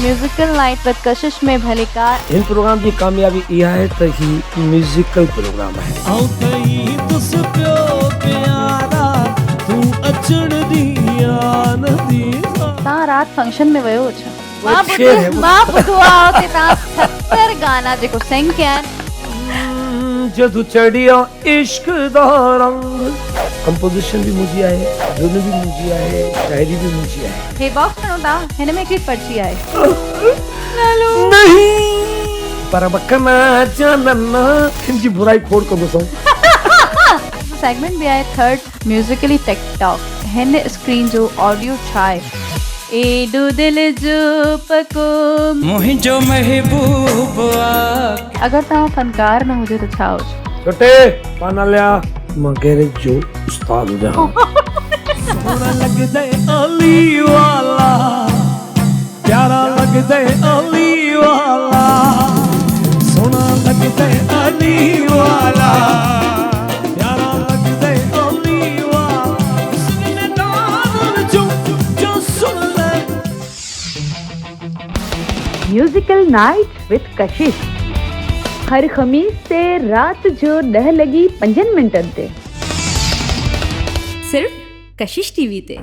Musical night with कशिश में भले car हिन प्रोग्राम जी कामयाबी इहा आहे त ही म्यूजिकल प्रोग्राम आहे। तव्हां राति फंक्शन में वियो हो छा? शेर है वो। मां ॿुधो आहे त तव्हां 70 गाना जेको सिंग कया आहिनि। जदू चढ़िया इश्क दा रंग कंपोजिशन भी मुझी आहे, धुन भी मुझी आहे, शायरी भी मुझी आहे। हे बॉक्स खणो था, हिन में हिकिड़ी पर्ची आहे। नहीं पर बकना जानना हिनजी बुराई खोड़ को गुसो। सेगमेंट भी आहे थर्ड म्यूजिकली टिकटॉक। हिन स्क्रीन जो ऑडियो छा आहे? एडो दिल जो पको मुहिंजो महबूब अगर तव्हां फनकार न हुजे त छा हुजे? छोटे पाना लिया मां गैरेज जो उस्ताद हुजा। सोना लगदे अली वाला प्यारा लगदे अली वाला सोना लगदे अली वाला प्यारा लगदे अली वाला उसने दान जो सुन ले। म्यूजिकल नाइट विद कशिश हर खमीस से रात जो 10:05 ते सिर्फ कशिश टीवी ते।